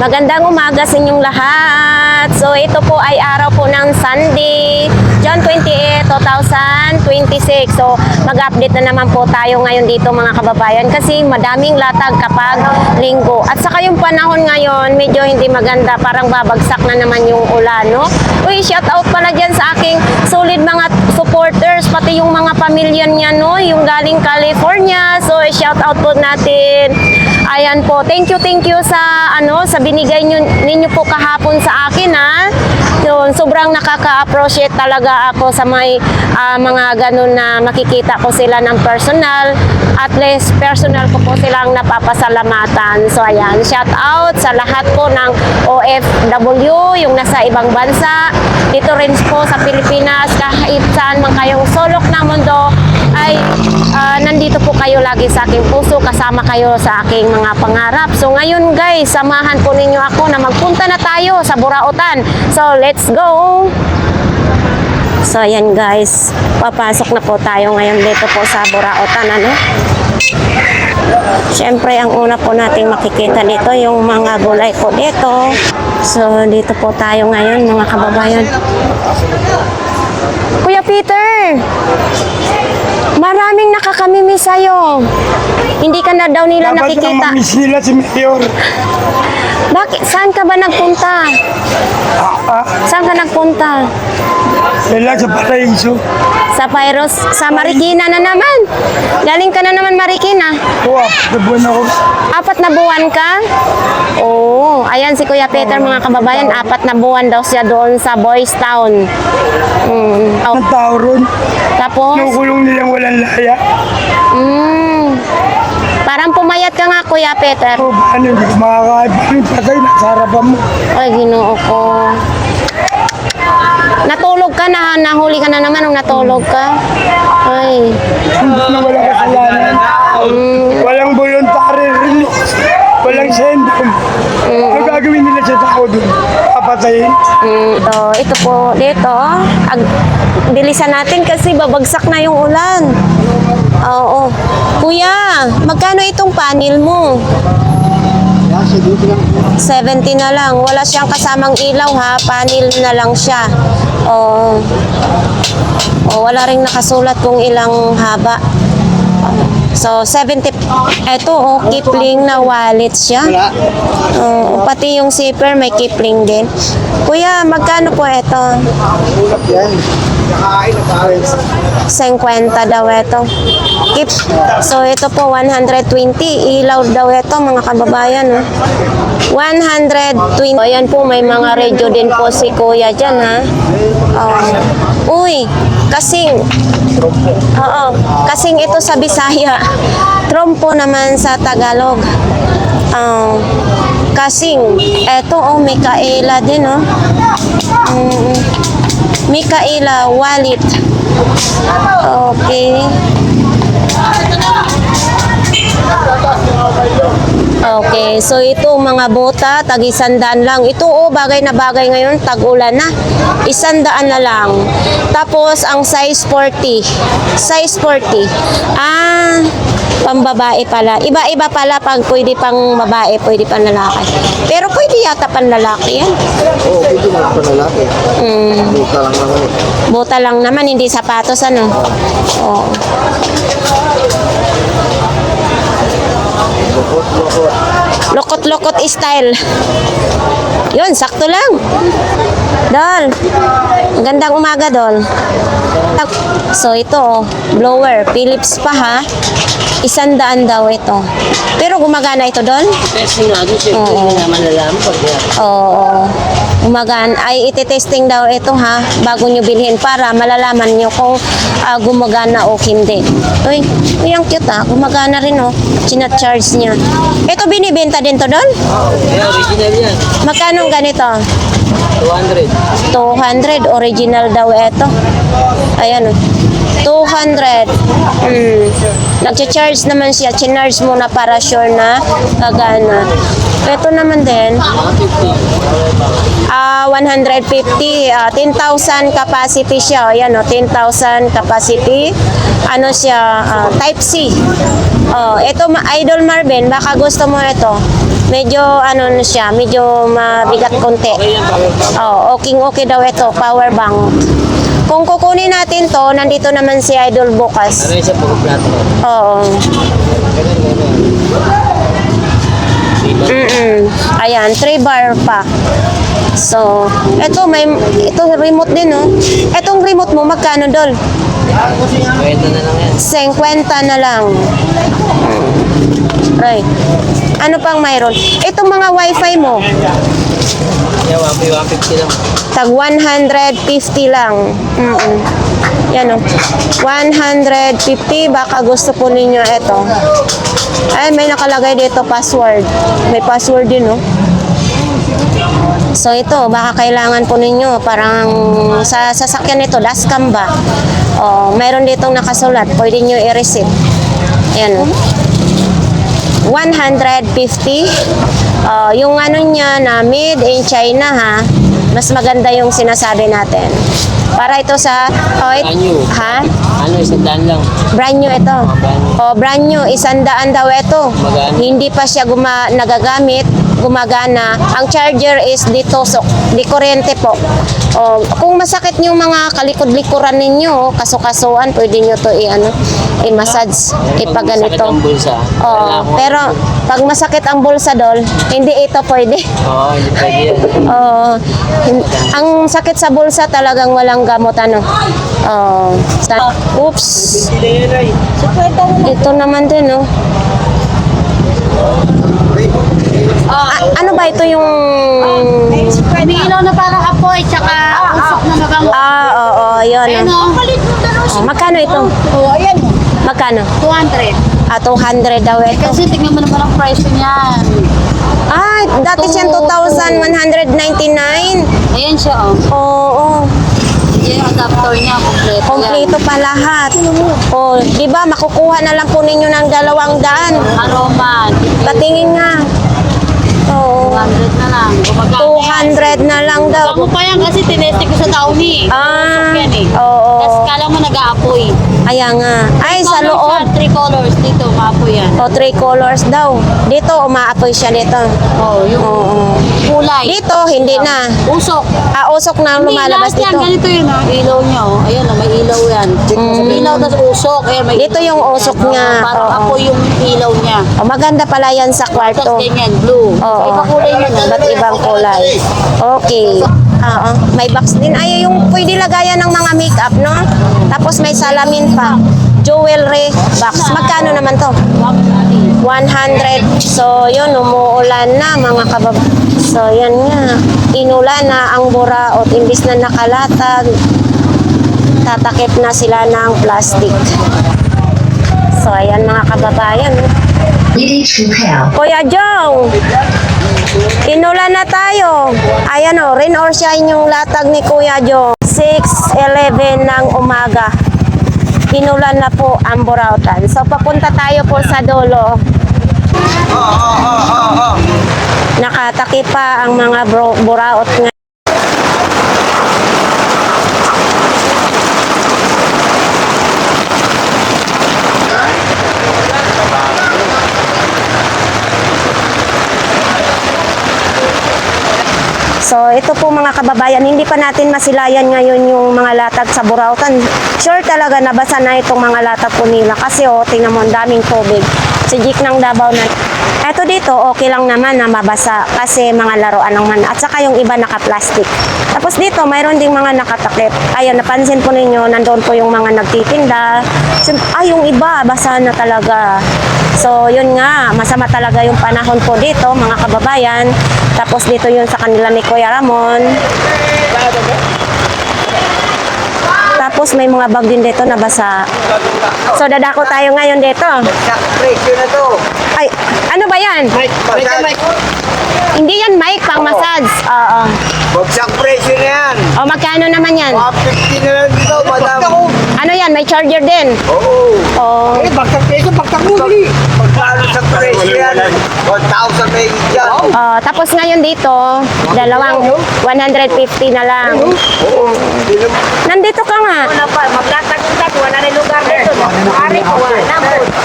Magandang umaga sa inyong lahat. So ito po ay araw po ng Sunday, June 28, 2026. So mag-update na naman po tayo ngayon dito mga kababayan kasi madaming latag kapag linggo. At saka yung panahon ngayon medyo hindi maganda, parang babagsak na naman yung ulan, no? Uy, shout out pala dyan sa aking solid mga supporters, pati yung mga pamilya niya, no? Yung galing California. So shout out po natin. Ayan po, thank you sa sa binigay ninyo po kahapon sa akin, ha. Yun, sobrang nakaka-appreciate talaga ako sa may mga ganun na makikita ko sila ng personal, at least personal ko po silang napapasalamatan. So ayan, shout out sa lahat po ng OFW, yung nasa ibang bansa, dito rin po sa Pilipinas, kahit saan man kayong sulok ng mundo, ay nandito po kayo lagi sa aking puso, kasama kayo sa aking mga pangarap. So ngayon guys, samahan po ninyo ako na magpunta na tayo sa Burautan. So let's go! So ayan guys, papasok na po tayo ngayon dito po sa Burautan, ano? Siyempre ang una po nating makikita dito yung mga gulay po dito. So dito po tayo ngayon mga kababayan. Kuya Peter, maraming nakakamimi sa'yo. Hindi ka na daw nila nakikita. Dapat ang mamiss nila si Mayor. Bakit? Saan ka ba nagpunta? Saan ka nagpunta? Sila sa Paraiso. Sa Pyros, sa Marikina na naman. Galing ka na naman Marikina. Oo, nabuan ako. 4 na buwan ka? Oo. Ayan si Kuya Peter mga kababayan, 4 na buwan daw siya doon sa Boys Town. Ang tao ron. Tapos? Nakulong nilang walang laya. Parang pumayat ka nga Kuya Peter. O, paano hindi ko makakain? Paano yung patay? Nasa harapan mo. Ay, Ginoo ko. Natulog ka na, nahuli ka na naman nung natulog ka. Ay. Hindi na walang kasalanan. Walang voluntary release. Walang sendong. Ang gagawin nila sa tao doon? Papatayin. Ito po, dito. Bilisan natin kasi babagsak na yung ulan. Oo. Kuya, magkano itong panel mo? 70 na lang. Wala siyang kasamang ilaw, ha. Panel na lang siya. Wala ring nakasulat kung ilang haba. So, 70. Ito, Kipling na wallet siya. Pati yung zipper may Kipling din. Kuya, magkano po ito? 50 daw ito. So, ito po, 120. Ilaw daw ito, mga kababayan. 120. Ayan po, may mga radio din po si Kuya dyan, ha. Uy, kasing ito sa Bisaya. Trompo naman sa Tagalog. Kasing, eto Mikaela din, Mikaela wallet. Okay. Okay, so ito mga bota, tag 100 lang. Ito bagay na bagay ngayon, tag-ulan na. 100 na lang. Tapos ang size 40. Size 40. Pambabae pala. Iba-iba pala pag pwede pang babae, pwede pang lalaki. Pero pwede yata pang lalaki yan. Oo, pwede na pang lalaki. Buta lang naman eh. Buta lang naman, hindi sapatos, ano? Oo. Lokot-lokot style. Yun, sakto lang. Dol. Magandang umaga, Dol. So, ito, blower. Philips pa, ha? 100 daw ito. Pero gumagana ito, Dol? Testing nga doon, siyempre hindi naman malalaman pag yan. Oo. Gumagana. Ay, iti-testing daw ito, ha? Bago nyo bilhin para malalaman nyo kung gumagana o hindi. Uy, ang cute, ha? Gumagana rin, China-charge niya. Ito binibenta din to, Dol? Yeah, original yan. Magkano ganito? 200. 200. Original daw ito. Ayan, 200. Nag-charge naman siya. Chinarge muna para sure na gagana. Ito naman din. 150. 10,000 capacity siya. Ayan, 10,000 capacity. Ano siya? Type C. Ito, Idol Marvin, baka gusto mo ito. Medyo ano na siya, medyo mabigat konti. Oh, okay daw ito, power bank. Kung kukunin natin to, nandito naman si Idol bukas. Ano yung sa pagkaplato? Oo. Ayan, 3 bar pa. So, ito remote din, no? Etong remote mo, magkano, Dol? Kwento na lang yan. 50 na lang. Right. Ano pang mayroon? Itong mga wifi mo, Yeah, 150 lang. tag 150 lang. Yan o. 150. Baka gusto po ninyo ito. Ay, may nakalagay dito password. May password din, no? So ito, baka kailangan po ninyo parang sa sasakyan nito, dashcam ba? O, mayroon ditong nakasulat. Pwede nyo i-receipt. Ayan o. 150. Yung ano niya na made in China, ha? Mas maganda yung sinasabi natin. Para ito sa... Brand new. Ha? Ano, 100 lang. Brand new ito. Brand new. 100 daw ito. Gumagana. Hindi pa siya nagagamit. Gumagana. Ang charger is dito. Di kuryente po. Kung masakit yung mga kalikod-likuran ninyo, kasukasuan, pwede nyo to i-massage. Ipaganito. Sakit ang bulsa. Pero pag masakit ang bulsa, Dol, hindi ito pwede. Oo, hindi pwede yan. Ang sakit sa bulsa talagang walang gamot, ano. Oops. Ito naman din, no. Ano ba ito yung... May ilaw na parang apoy, tsaka usok na mabango. Oo, yun. Ayan o. Magkano ito? Oo, ayan. Magkano? 200. 200 daw ito. Kasi tignan mo naman ang price niyan. Dati siyang 2,199. Ayan siya o. Oo. Yan yung adapter niya, kompleto yan. Kompleto pa lahat. Di ba makukuha na lang po ninyo ng 200. Aroma. Patingin nga. Oo. 200 na lang. Gumagana 200 na lang daw. Baka mo pa yan kasi tinesting ko sa Downy. Usok yan eh. Oo. Tapos kala mo nag-aapoy. Ayan nga. Ay, sa loob. 3 colors dito, maapoy yan. 3 colors daw. Dito, umaapoy siya dito. Oo, yung kulay. Dito, hindi na. Usok. Usok na ang Hindi, lumalabas lahat yan, dito. ganito yun ha. Ilaw niya oh. Ayan oh, may ilaw yan. Ilaw tas usok. Ayan, may Dito ilaw yung yan. usok Oo, niya. Parang Oo. apoy yung ilaw niya. Maganda pala yan sa Tapos kwarto. ganyan, blue. Oo. Iba kulay niya na. Ba't ibang kulay? Okay. May box din. Ay, yung pwede lagayan ng mga makeup, no? Tapos may salamin pa. Jewelry box. Magkano naman to? 100. So, yun, umuulan na, mga kabab. So, yan nga. Inulan na ang buraot. Imbis na nakalatag, tatakip na sila ng plastic. So, ayan mga kababayan. Kuya Jong, inulan na tayo. Ayan o, rain or shine yung latag ni Kuya Jong. 6:11 ng umaga. Inulan na po ang Burautan. So, papunta tayo po sa dulo. Nakatakip pa ang mga buraot nga. So, ito po mga kababayan, hindi pa natin masilayan ngayon yung mga latag sa Burautan. Sure talaga nabasa na itong mga latag po nila kasi tingnan mo, ang daming tubig. Si Jik ng Davao na. Eto dito, okay lang naman na mabasa kasi mga laruan ng mana. At saka yung iba naka-plastic. Tapos dito, mayroon ding mga nakatakip. Ayun, napansin po ninyo, nandoon po yung mga nagtitinda. Yung iba, basa na talaga. So, yun nga, masama talaga yung panahon po dito, mga kababayan. Tapos dito yun sa kanila ni Kuya Ramon. Tapos may mga bag din dito na basa. So, dadako tayo ngayon dito. Presyo na to. Ay, ano ba yan? Hindi yan mic, pang massage. Oo. Bagsak presyo na yan. Magkano naman yan? 150 na lang dito, madam. Ano yan? May charger din. Oo. Oh. Bagsak presyo, bagsak muli. Pagkano sa presyo yan? 1,000 may dyan. Tapos ngayon dito, dalawang 150 na lang. Oo. Nandito ka nga.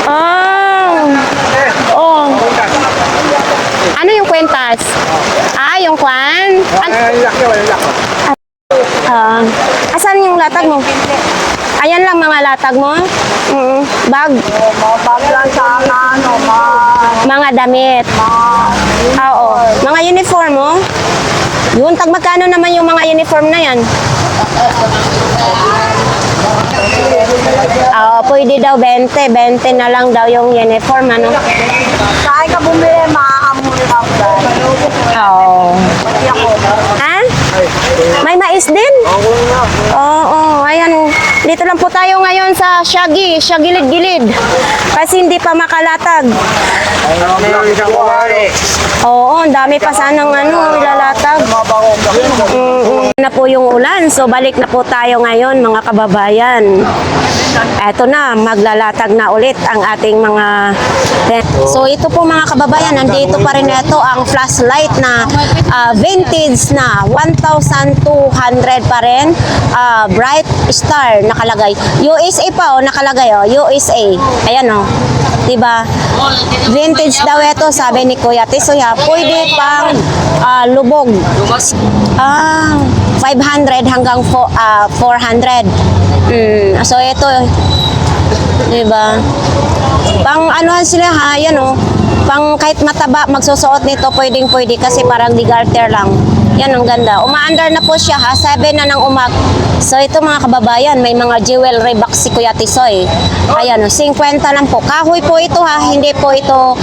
Oh. kwintas. Yung kwan. Ang laki, wala laki. Asan yung latag mo? Ayan lang mga latag mo. Bag. Mabag lang sa ano, Mga damit. Oo. Mga uniform mo. Yun, tag magkano naman yung mga uniform na yan? Pwede daw 20. 20 na lang daw yung uniform, ano? Saan ka bumili, maaamul lang. Oo. Ha? May mais din? Oo, ayan. Dito lang po tayo ngayon sa Shaggy, gilid-gilid. Kasi hindi pa makalatag. Oo, ang dami pa sanang ilalatag. Na po yung ulan, so balik na po tayo ngayon mga kababayan. Eto na, maglalatag na ulit ang ating mga... So ito po mga kababayan, nandito pa rin ito ang flashlight na vintage na 1,200 pa rin. Bright Star nakalagay. USA pa nakalagay USA. Ayan diba? Vintage daw ito, sabi ni Kuya Tisoya. Pwede pang lubog. 500 hanggang 400. So ito, diba? Pang anuhan sila yan pang kahit mataba magsusuot nito, pwede kasi parang di garter lang. Yan ang ganda. Umaandar na po siya 7 na ng umag. So ito mga kababayan, may mga jewelry box si Kuya Tisoy. Ayan 50 lang po. Kahoy po ito hindi po ito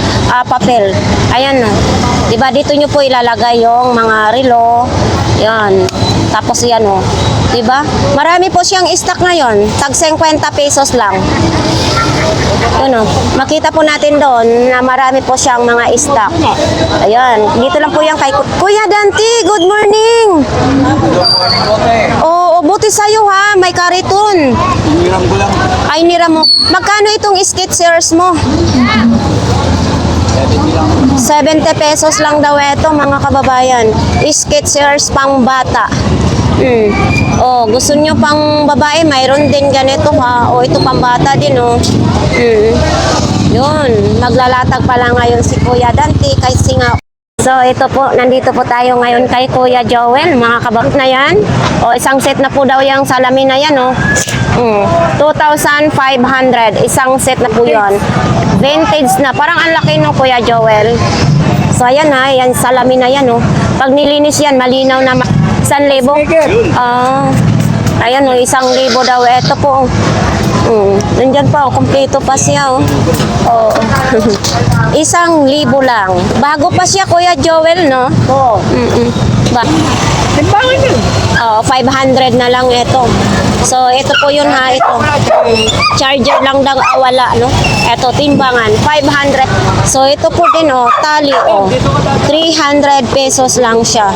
papel. Ayan diba, dito nyo po ilalagay yung mga relo. Yan. Tapos yan diba? Marami po siyang stock ngayon. Tag 50 pesos lang. Yun makita po natin doon na marami po siyang mga stock. Ayan. Dito lang po yan kay Kuya Dante. Good morning. Oo, buti sa'yo may kariton. Hiram ko lang. Ay, niram mo. Magkano itong Skechers mo? 70 pesos lang daw ito mga kababayan. Skechers pang bata. Gusto nyo pang babae, mayroon din ganito ito pang bata din Yun, maglalatag pala ngayon si Kuya Dante kasi nga. So ito po, nandito po tayo ngayon kay Kuya Joel, mga kabak na yan. Isang set na po daw yung salamin na yan 2,500, isang set na po yun. Vintage na, parang ang laki ng Kuya Joel. So ayan yan salamin na yan Pag nilinis yan, malinaw na 1,000. Ayan 1,000 daw. Ito po. Nandyan pa kompleto pa siya 1,000 lang. Bago pa siya Kuya Joel, no? Oo. Timbangan yun. 500 na lang ito. So ito po yun ito. Charger lang daw wala, no? Ito timbangan 500. So ito po din tali 300 pesos lang siya.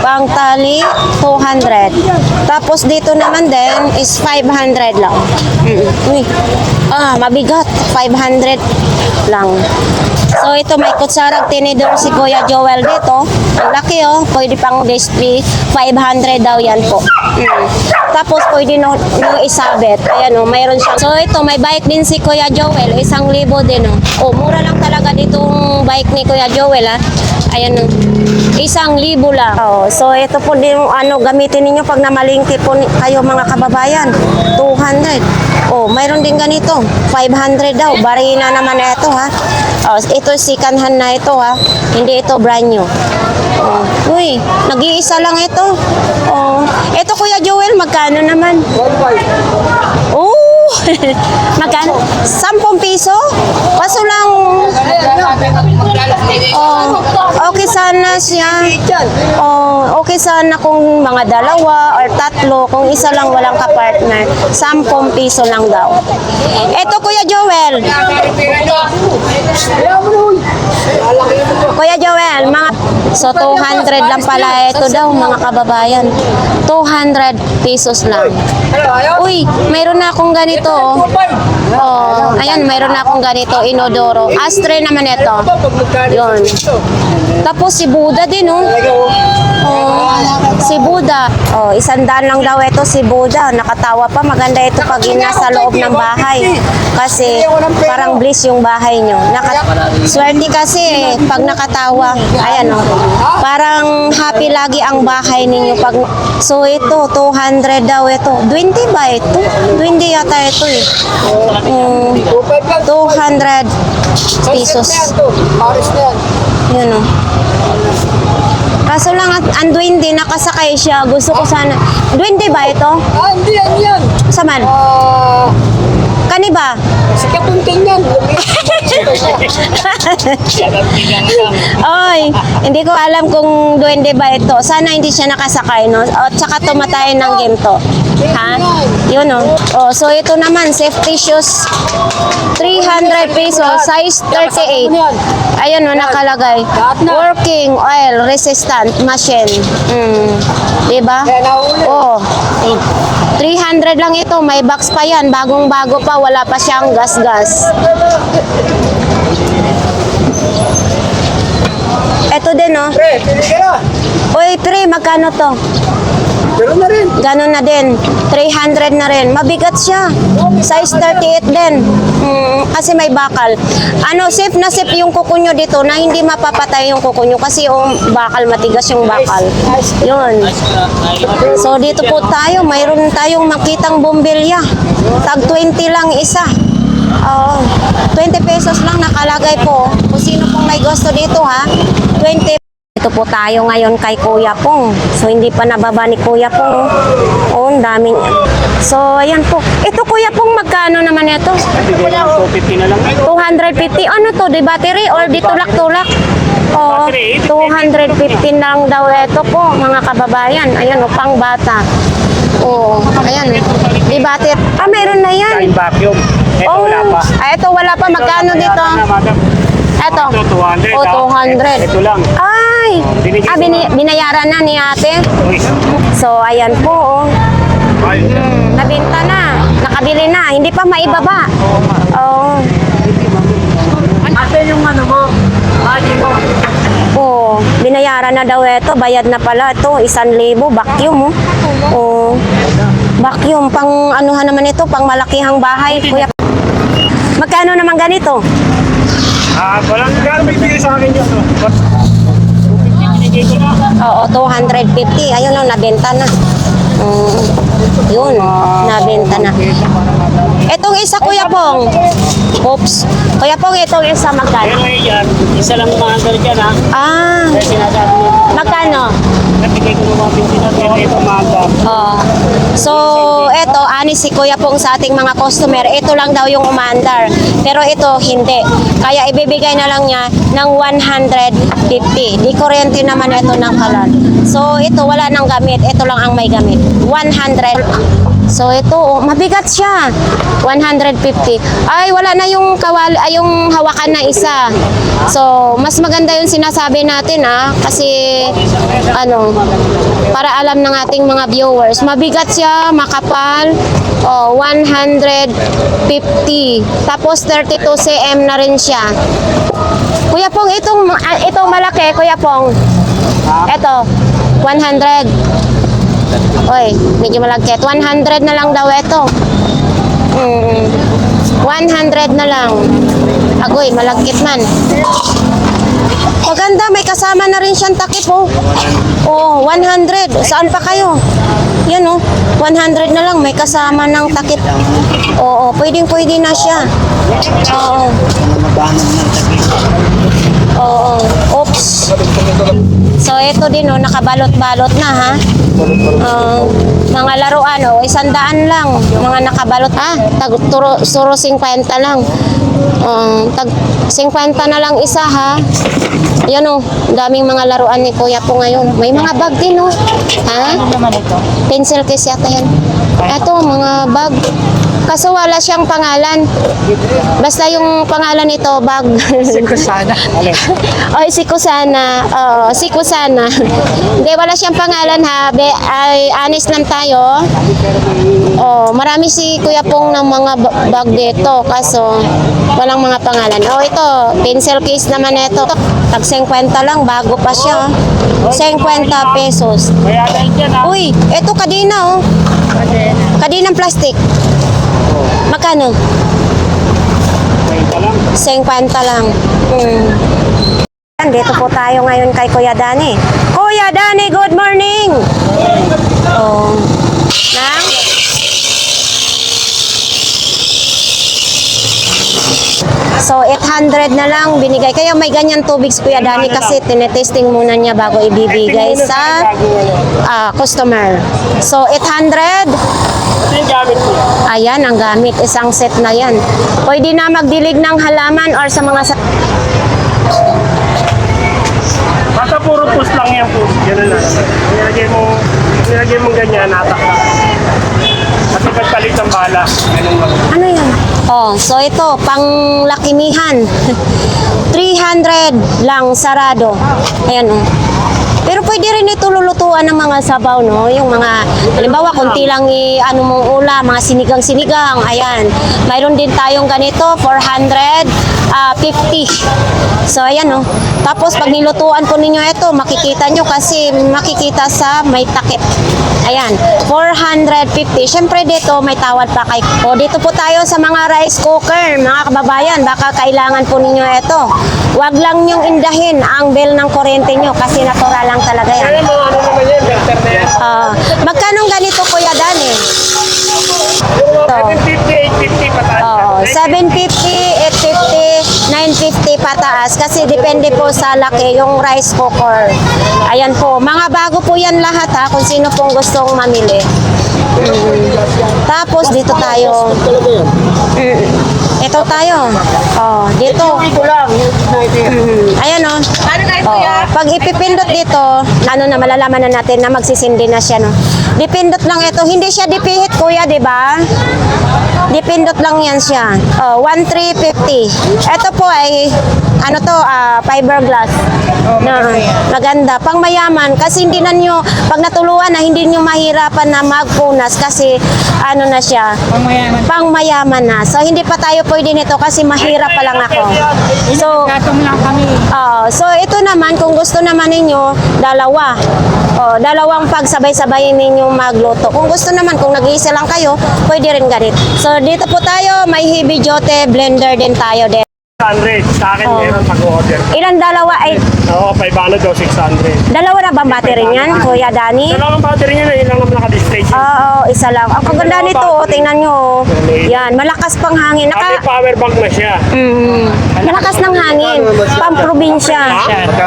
Pang tali 200. Tapos dito naman din is 500 lang. Mabigat 500 lang. So ito may kutsarang tinidor si Kuya Joel dito. Ang laki pwede pang display. 500 daw yan po. Tapos pwede nung isabit. Ayan mayroon siya. So ito may bike din si Kuya Joel. 1,000 din mura lang talaga ditong bike ni Kuya Joel Ayan 1,000 lang. So ito po din gamitin ninyo pag namalingki po kayo mga kababayan. 200. Mayroon din ganito. 500 daw. Barina naman ito ito second hand na ito Hindi ito brand new. Uy, nag-iisa lang ito. Ito Kuya Joel, magkano naman? 1,500. Magkano? 10 piso? Kaso lang, okay sana siya. Okay sana kung mga dalawa or tatlo. Kung isa lang walang kapartner, 10 piso lang daw. Ito Kuya Joel. Kuya Joel, so 200 lang pala ito daw mga kababayan. 200 pesos lang. Uy, mayroon na akong ganito. Ayan, mayroon na akong ganito, inodoro. Astre naman ito. Yun. Tapos si Buddha din Si Buddha. Oh, 100 lang daw ito si Buddha. Nakatawa pa. Maganda ito pag nasa loob ng bahay. Kasi parang bliss yung bahay nyo. Swerte kasi pag nakatawa. Ayan o. Parang happy lagi ang bahay ninyo. So ito, 200 daw ito. 20 ba ito? 20 yata ito eh. 200 pesos. Paris na yan. Yun o. Kaso lang ang duwende, nakasakay siya. Gusto ko sana. Duwende ba ito? Hindi yan. Saman? Kani ba? Si Kapunting yan. Oy, hindi ko alam kung duwende ba ito. Sana hindi siya nakasakay, no? O, tsaka tumatay ng ginto. Ha? Yun, no? Oh, so ito naman, safety shoes. 300 pesos, size 38. Ayun, no, nakalagay. Working oil resistant machine. Diba? Oh. 300 lang ito, may box pa yan. Bagong-bago pa, wala pa siyang gas-gas. Ito din, no? Pre, pili ka na. Uy, pre, magkano to? Pero na rin. Ganon na din. 300 na rin. Mabigat siya. Size 38 din. Kasi may bakal. Ano, safe na safe yung kuko nyo dito na hindi mapapatay yung kuko nyo kasi yung bakal, matigas yung bakal. Yun. So, dito po tayo. Mayroon tayong makitang bumbilya. Tag 20 lang isa. Oo. 20 pesos lang nakalagay po. Kung sino pong may gusto dito ha. 20. Ito po tayo ngayon kay Kuya Pong. So, hindi pa nababa ni Kuya Pong. Oh, ang daming. So, ayan po. Ito, Kuya Pong, magkano naman ito? 250 na lang. 250. Ano to? Di battery or di tulak-tulak? Oo, 215 lang daw ito po, mga kababayan. Ayan o, pang bata. Oo, ayan. Di battery. Ah, meron na yan. Vacuum. Ito wala pa. Ito wala pa. Magkano dito? Ito. Ito 200. Oh, 200. Ito lang. Ay! Binayaran na ni ate. So, ayan po. Oh. Nabenta na. Nakabili na. Hindi pa maibaba. Oh. Ate yung ano mo. Lagi mo. Oh, binayaran na daw ito. Bayad na pala ito. 1,000. Vacuum. Oh. Vacuum. Pang anuhan naman ito. Pang malakihang bahay. Kuya. Magkano naman ganito? Walang gano'n may bigay sa akin yun. Oo, 250. Ayun o, nabenta na. Yun, nabenta na. Itong isa, Kuya Pong. Oops. Kuya Pong, itong isa magkano? Pero yan, isa lang umaandar dyan ha. Ah, Kaya sinasabi mo, magkano? nabigay ko naman pinsinan, pero ito umaandar. Oh. So, eto, ani si Kuya Pong sa ating mga customer, ito lang daw yung umaandar. Pero ito, hindi. Kaya ibibigay na lang niya ng 150. Di kuryente naman ito ng kalan. So, ito, wala nang gamit. Ito lang ang may gamit. 100. So, ito, oh, mabigat siya. 150. Ay, wala na yung yung hawakan na isa. So, mas maganda yung sinasabi natin, kasi, para alam ng ating mga viewers. Mabigat siya, makapal. 150. Tapos 32 cm na rin siya. Kuya Pong, itong malaki, Kuya Pong. Ito, 100. Oy, medyo malagkit. 100 na lang daw ito. 100 na lang. Agoy, malagkit man. Maganda, may kasama na rin siyang takip, oh. Oh, 100. Saan pa kayo? Yan, oh. 100 na lang, may kasama ng takip. Oo, pwedeng-pwede na siya. Oo. Oo. Oops. So, ito din, oh, nakabalot-balot na, ha? Mga laruan, 100 lang. Mga nakabalot. Suro 50 lang. Tag 50 na lang isa, ha? Yan, daming mga laruan ni Kuya po ngayon. May mga bag din, ha? Ano naman ito? Pencil case yata yan. Ito, mga bag. Kaso wala siyang pangalan. Basta yung pangalan nito, bag. Si Kusana. Oy, si Kusana. Oo, si Kusana. Hindi, wala siyang pangalan ha. Ay, honest lang tayo. Oh, marami si Kuya Pong ng mga bag dito. Kaso, walang mga pangalan. Oh, ito, pencil case naman ito. Tag 50 lang, bago pa siya. 50 pesos. Uy, ito kadina oh. Kadinang plastic. Magkano? 50 lang. Dito po tayo ngayon kay Kuya Dani. Kuya Dani, good morning! Oh. Nang? So, 800 na lang binigay. Kaya may ganyan tubig si Kuya Dani kasi tinetesting muna niya bago ibibigay sa customer. So, 800. Ayan, ang gamit. Isang set na yan. Pwede na magdilig ng halaman or sa mga... Basta puro push lang yan po. Ganun lang. Nilagay mo ganyan, natak lang. Kasi pagpalit ng bala. Ano yan? Oh, so ito, pang lakimihan. 300 lang sarado. Ayan oh. Pero pwede rin ito lulutuan ng mga sabaw, no? Yung mga, halimbawa, kunti lang ano mong ulam, mga sinigang-sinigang. Ayan. Mayroon din tayong ganito, 450. So, ayan, no? Tapos, pag nilutuan po ninyo ito, makikita nyo kasi makikita sa may takip. Ayan, 450. Siyempre dito, may tawad pa kay... O, dito po tayo sa mga rice cooker, mga kababayan. Baka kailangan po ninyo ito. Huwag lang nyong indahin ang bill ng kuryente nyo kasi natural lang talaga yan. Kaya mga ano naman yan, filter na yan. Magkano ganito, Kuya Dani? Ito. 750, 850 pataas. Oo, 750, 850, 950 pataas kasi depende po sa laki yung rice cooker. Ayan po, mga bago po yan lahat ha kung sino pong gustong mamili. Tapos dito tayo. Ito tayo. Oh, dito. Ayan oh. Pag ipipindot dito, ano na malalaman na natin na magsisindi na siya no. Dipindot lang ito, hindi siya dipihit kuya, 'di ba? Dipindot lang yan siya. Oh, 1,350. Ito po ay ano to, fiberglass. Na maganda, pang mayaman kasi hindi na nyo, pag natuluan na hindi nyo mahirapan na magpunas kasi ano na siya, pang mayaman na. So hindi pa tayo pwede nito kasi mahirap pa lang ako. So, so ito naman, kung gusto naman ninyo, dalawa. Dalawang pagsabay-sabayin ninyong magluto. Kung gusto naman, kung nag-iisa lang kayo, pwede rin ganit. So dito po tayo, may heavy jote blender din tayo din. 600. Sa akin meron pag-order. Ilan dalawa ay, Oo, 500 daw, 600. dalawa na ba battery niyan, Kuya Dani? Dalawang battery niya na ilang naman naka-display siya. Oo, isa lang. Ang kaganda nito, oh, tingnan nyo. Yan, malakas pang hangin. May power bank na siya. Malakas ng hangin. Pang-probinsya.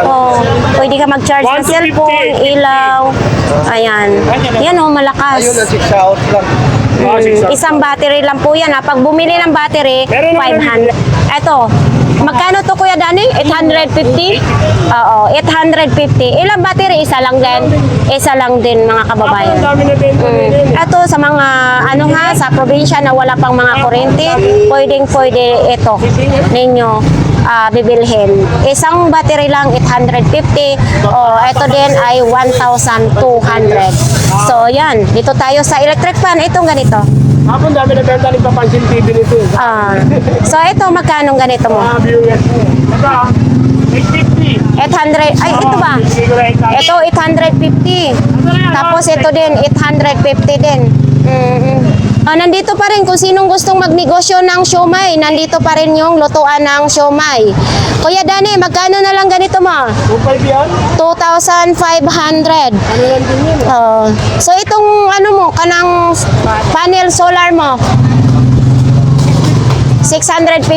Oh, pwede ka mag-charge ng 150. cellphone, ilaw. Ayan. Yan oh, malakas. 6 hours lang. Isang battery lang po yan. Pag bumili ng battery, Meron naman 500. Eto, magkano to Kuya Dani? 850? Oo, 850. Ilang battery? Isa lang din. Isa lang din mga kababayan. Ang dami na benta nila. Ito sa mga ano ha, sa probinsya na wala pang mga kuryente, pwede ito ninyo bibilhin. Isang battery lang 850. Ito din ay 1,200. So yan, dito tayo sa electric fan. Itong ganito. Hapon dami na benta ni Papansin TV nito. So ito, magkano ganito mo? Viewers. Ito, 850. 800, ay ito ba? Ito 850. Tapos ito din 850 din. Nandito pa rin kung sinong gustong magnegosyo ng siomay. Nandito pa rin yung lutuan ng siomay. Kuya Dani, magkano na lang ganito mo? 2,500 yan? 2,500. Ano lang din yun? So itong ano mo, kanang panel solar mo? 650.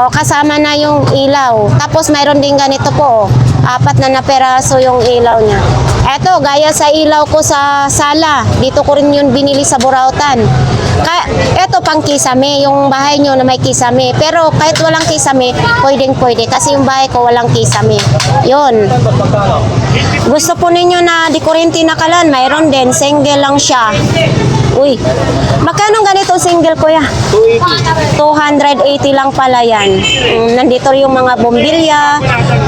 Kasama na yung ilaw. Tapos mayroon din ganito po. 4 na peraso yung ilaw niya. Eto, gaya sa ilaw ko sa sala. Dito ko rin yun binili sa Burautan. Eto pang kisame, yung bahay nyo na may kisame. Pero kahit walang kisame, pwede. Kasi yung bahay ko walang kisame. Yun. Gusto po ninyo na di kuryente na kalan, mayroon din. Single lang siya. Uy, Magkano ganito single, kuya? 280 lang pala yan. Nandito yung mga bombilya,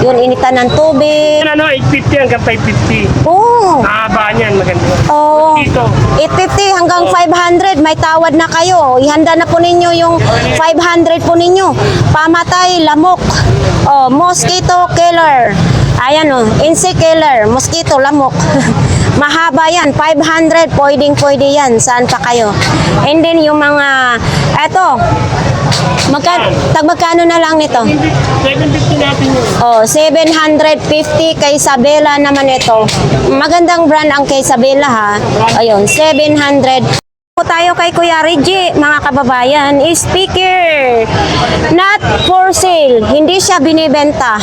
yun initan ng tubig. Ano, 850 hanggang 550. Oo. Mahaba niyan, maganda. Oo. Dito. 850 hanggang 500, may tawad na kayo. Ihanda na po ninyo yung 500 po ninyo. Pamatay, lamok. Oh, mosquito killer. Ayan o, insect killer, mosquito, lamok. Mahaba yan, 500, pwede yan. Saan pa kayo? And then yung mga, eto, magkano na lang nito? 750 natin yun. Oh, 750 kay Isabela naman ito. Magandang brand ang kay Isabela ha. Ayun, 700. Po tayo kay Kuya Reggie, mga kababayan, speaker. Not for sale. Hindi siya binibenta.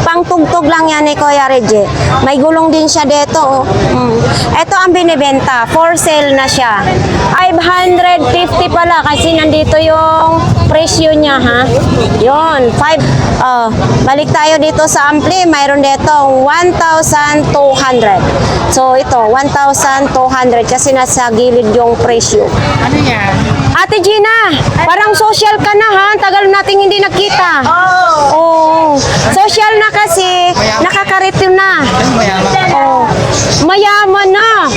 Pangtugtog lang yan ni Kuya Reggie. May gulong din siya dito. Ito ang binibenta. For sale na siya. 550 pala kasi nandito yung presyo niya ha. Yun, balik tayo dito sa ampli. Mayroon dito 1,200. So ito, 1,200 kasi nasa gilid yung presyo. Ano yan? Ate Gina, parang social ka na ha. Tagal nating hindi nakita. Oh. Social na kasi, nakakaritim na. Oh. Mayaman na.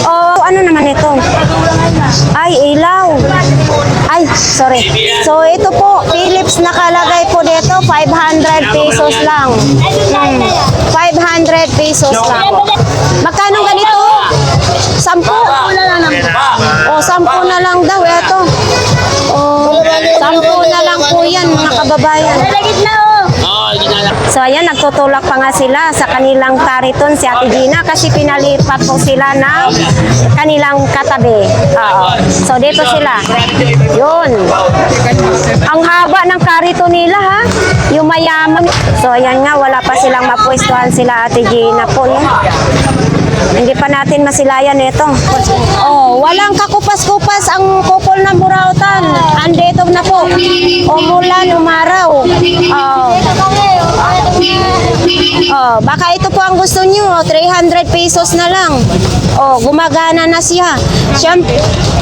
Oh, ano naman ito? Ay, ilaw. Ay, sorry. So, ito po, Philips nakalagay po dito, 500 pesos lang. 500 pesos lang. Magkano ganito? 10. O, 10 na lang daw. Ito. O, 10 na lang po yan, mga kababayan. So, ayan, nagtutulak pa nga sila sa kanilang kariton si Ate Gina kasi pinalipat po sila ng kanilang katabi. Oo. So, dito sila. Yun. Ang haba ng karito nila, ha? Yung mayaman. So, ayan nga, wala pa silang mapwestuhan sila Ate Gina po. No? Hindi pa natin masilayan ito. Oh, walang kakupas-kupas ang kupol ng Burautan. Andito na po. Umulan, umaraw. Oh, baka ito po ang gusto nyo. 300 pesos na lang. Oh, gumagana na siya. Siyempre,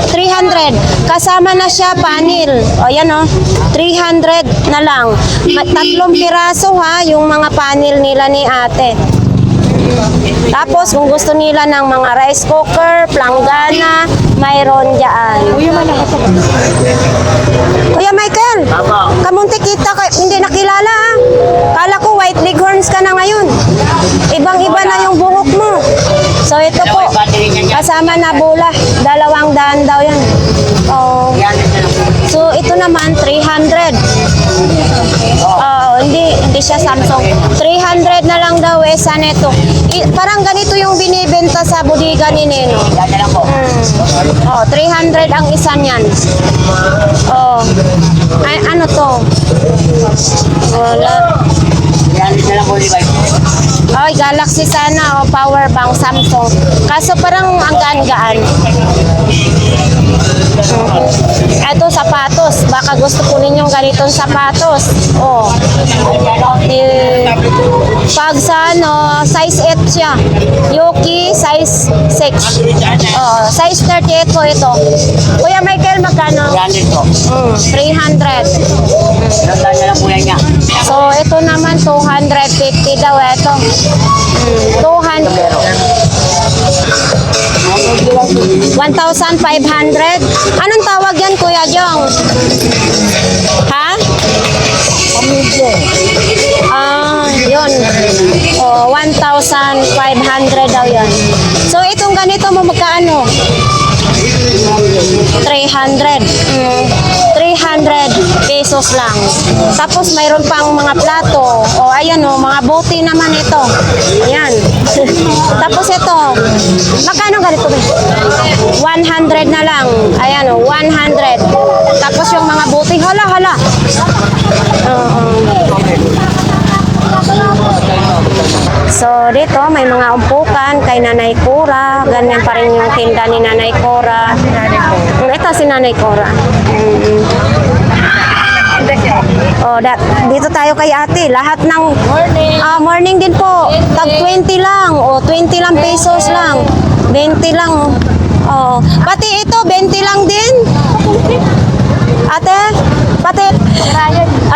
300. Kasama na siya panel. O, yan o. 300 na lang. 3 piraso ha, yung mga panel nila ni ate. Tapos, kung gusto nila ng mga rice cooker, planggana, mayroon dyan. Kuya Michael, kamunti kita, hindi nakilala ha. Kala ko white leghorns ka na ngayon. Ibang-iba na yung buhok mo. So, ito po, kasama na bula. 200 daw yan. Oh. So, ito naman, 300. Hindi siya Samsung. 300 na lang daw esa neto. Parang ganito yung binibenta sa bodega ni Neno. Oh, 300 ang isa niyan. Oh. Ay, ano to? Wala. Ay, Galaxy sana o power bank Samsung. Kaso parang ang gaan-gaan. Ito sapatos. Baka gusto po ninyong ganitong sapatos. Oh. Pag sa ano, size 8 siya. Yuki size 6. Oh, size 38 po ito. Kuya Michael, magkano? 300. So, ito naman 250 daw ito. 200. 1,500. Anong tawag yan, Kuya Jong? Ha? Yun. Oh, 1,500 daw yan. So, itong ganito mo magkaano? 300. 300 pesos lang. Tapos mayroon pang mga plato. O ayan o, mga bote naman ito. Ayan. Tapos ito, magkano ganito ba? 100 na lang. Ayan o, 100. Tapos yung mga bote, hala. So dito may mga umpukan kay Nanay Cora. Ganyan pa rin yung tinda ni Nanay Cora. Ito si Nanay Cora. Oh, dito tayo kay ate. Lahat ng morning din po. Tag 20 lang. O 20 lang pesos lang. 20 lang. Oo. Pati ito, 20 lang din. Ate, pati.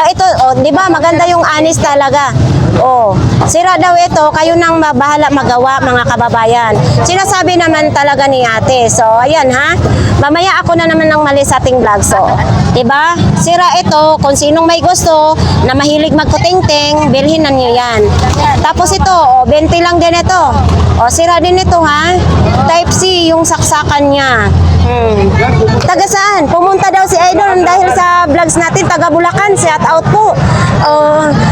Ito, di ba maganda yung anis talaga. Sira daw ito, kayo nang bahala magawa mga kababayan. Sinasabi naman talaga ni ate. So, ayan ha. Mamaya ako na naman ng mali sa ating vlog. So, di ba? Sira ito, kung sinong may gusto na mahilig magkutingting, bilhin na niyo yan. Tapos ito, 20 lang din ito. Sira din ito ha. Type C yung saksakan niya. Taga saan? Pumunta daw si Idol dahil sa vlogs natin, taga Bulacan, shout out po.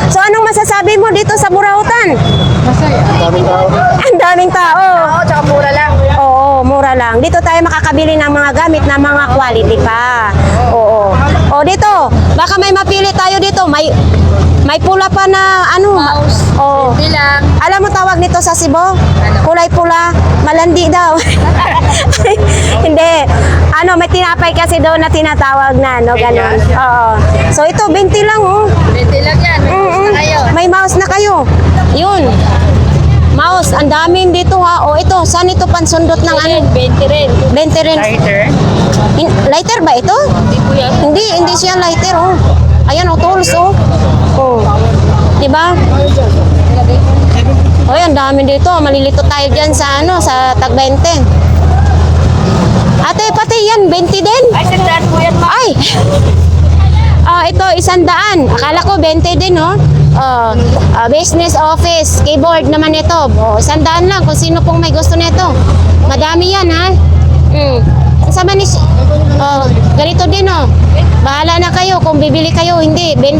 So anong masasabi mo dito sa Burautan? Masaya. Ang daming tao. Oo, tsaka mura lang. Oo, mura lang. Dito tayo makakabili ng mga gamit na mga quality pa. Oo. Dito, baka may mapili tayo dito. May pula pa na ano. Mouse. Oo. Bilang. Alam mo tawag nito sa Cebu? Kulay pula, malandi daw. Hindi. May tinapay kasi daw na tinatawag na, no, ganun. Oo. So ito 20 lang, oh. 20 lang yan. May na kayo. May mouse na kayo. Yun. Mouse, ang daming dito ha. Ito, saan ito pansundot ng ano? 20 rin. 20 rin. Lighter. Lighter ba ito? Hindi po yan. Hindi siya lighter, oh. Ayan, tools, oh. Diba? Ang dami dito. Malilito tayo dyan sa sa tag 20. Ate, pati yan, 20 din. Ay, sandaan po yan, ma. Ay! Ito, 100. Akala ko 20 din, no? Business office, keyboard naman ito. 100 lang kung sino pong may gusto nito. Madami yan, ha? Sama ni... ganito din, oh. Bahala na kayo kung bibili kayo, hindi. 20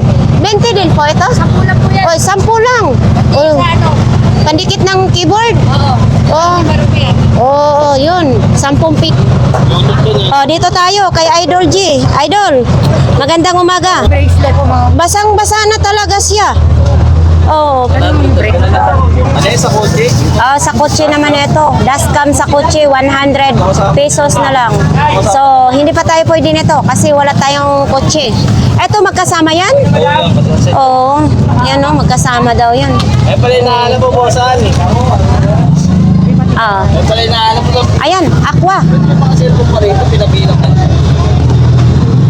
din po ito? 10 lang po yan. 10 lang. Ano? Pandikit ng keyboard. Oo. Marumi. Oo, yun. 10 pick. Dito tayo kay Idol G. Idol, magandang umaga. Bracelet po mga. Basang-basa na talaga siya. Ano yung sa kotse? Sa kotse naman ito. Dashcam sa kotse, 100 pesos na lang. So, hindi pa tayo pwede nito kasi wala tayong kotse. Ito, magkasama yan? Oo. Yan o, magkasama daw yan. Eh pala yung naalam mo po saan eh. Eh pala yung naalam mo lang. Ayan, aqua. Yung mga cellphone pa rito, pinabilang ka.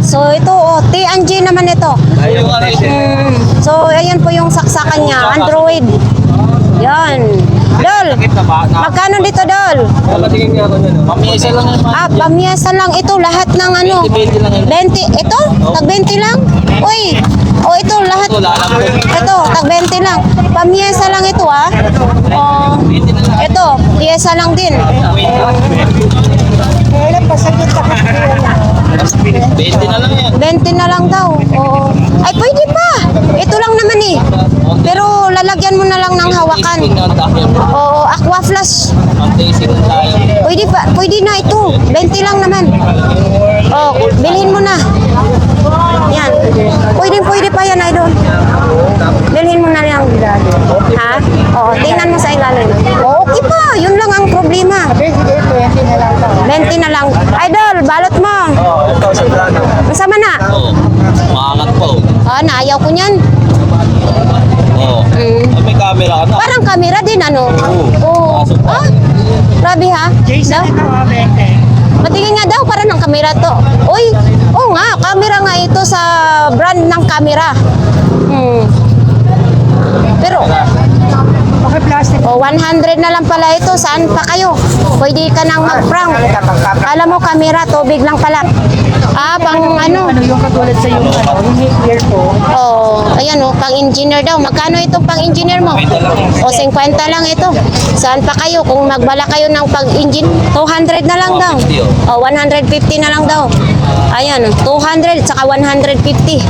So, ito, T&G naman ito. Ayaw nga rin. So, ayan po yung saksakan niya. Android. Yan. Dol, magkano dito, Dol? Nakatingin nga ako nun. Pamiyesa lang yan. Pamyesa lang ito. Lahat ng ano. 20 lang yan. 20. Ito? Tag 20 lang? Uy. Ito, lahat. Ito, lalam ko. Ito, tag 20 lang. Pamyesa lang ito, ha? Ito, piyesa lang din. 20 na lang yan. 20 na lang daw. Oo. Ay, pwede pa. Ito lang naman eh. Pero lalagyan mo na lang ng hawakan. Oo, aqua flash. Ang tasting tayo. Pwede na ito. 20 lang naman. Bilhin mo na. Yan. Pwede pa yan, Idol. Bilhin mo na lang. Ha? Tingnan mo sa ilalim. Okay pa. Yun lang ang problema. 20 na lang. Idol, balot mo. Ito sa plano. Masama na. Maangat po. Naayaw ko niyan. Ay, may camera ka na. Parang camera din, ano? Oo. Grabe ha? Daw? Matingin nga daw, parang ng camera to. Uy, nga, camera nga ito sa brand ng camera. Pero, 100 na lang pala ito. Saan pa kayo? Pwede ka nang mag-prank. Alam mo, camera, tubig lang pala. Pang ano? Yung katulad sa yung here po. Ayan pang engineer daw. Magkano ito pang engineer mo? 50 lang ito. Saan pa kayo? Kung magbala kayo ng pag-engine, 200 na lang daw. 150 na lang daw. Ayan, 200 saka 150.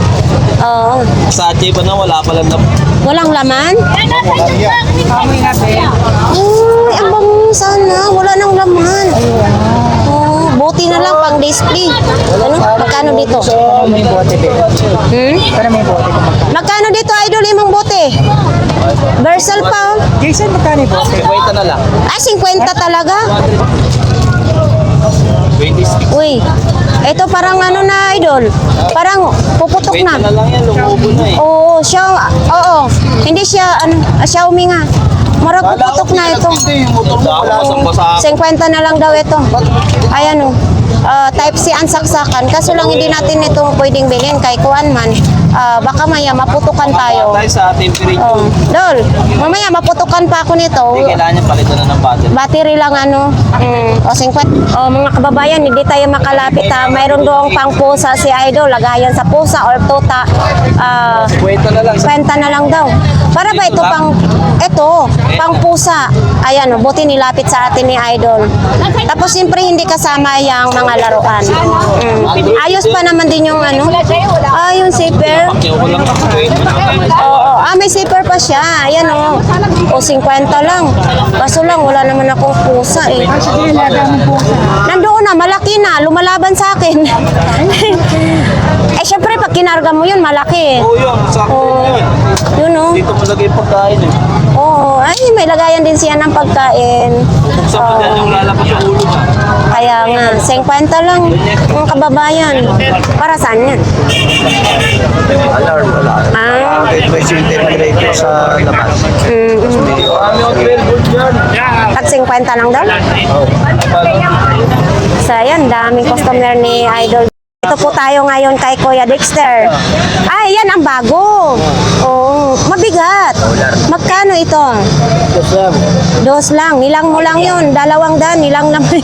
Sa Ache pa na wala palang na. Walang laman? Kamoy nga be. Uy, ang bango sana. Wala nang laman. Buti na lang pang display. Ano? Magkano dito? So, may bote be. Pero may bote ko magkano. Magkano dito, Idol, imong bote? Versal pa, oh. Jason, magkano yung bote? 50 na lang. 50 talaga? 26. Uy, ito parang ano na, Idol. Parang puputok 20 na. na lang yan, lumubo na eh. Oo, Xiaomi nga. Marapuputok na ito. Yung motor mo wala. 50 na lang daw ito. Ayan o. Type C ang saksakan. Kaso lang hindi natin ito pwedeng bilhin kay kuan man. Baka maya maputukan tayo. Tayo sa temperature. Oh, Dol, mamaya maputukan pa ako nito. Hindi kailangan niya palitan na ng battery. Battery lang ano. O 50. O mga kababayan, hindi tayo makalapit ha. Mayroon doong pang pusa si Idol. Lagayan sa pusa or tuta. Kwenta na lang. Kwenta na lang daw. Para ba ito pang pusa. Ayan o, buti nilapit sa atin ni Idol. Tapos siyempre hindi kasama yung mga laruan. Ayos pa naman din yung ano. Yung zipper. Pakyaw ko lang. Oo, may zipper pa siya. Ayan o. O 50 lang. Kaso lang, wala naman akong pusa eh. Nandoon na, malaki na. Lumalaban sa akin. Syempre pag kinarga mo yun, malaki eh. Oo yun. Sakto yun. Yun o. Dito mo lagay yung pagkain eh. Oo, ay may lagayan din siya ng pagkain. Buksan mo dyan yung lalabas yung ulo mo. Kaya nga, 50 lang mga kababayan. Para saan yan? Alarm wala. May temperature sa labas. Kami ang 12 volt yan. At 50 lang daw? So ayan, daming customer ni Idol. Ito po tayo ngayon kay Kuya Dexter. Ay, yan ang bago. Oo, mabigat. Magkano ito? Dos lang. Nilang mo lang yun. 200, nilang naman.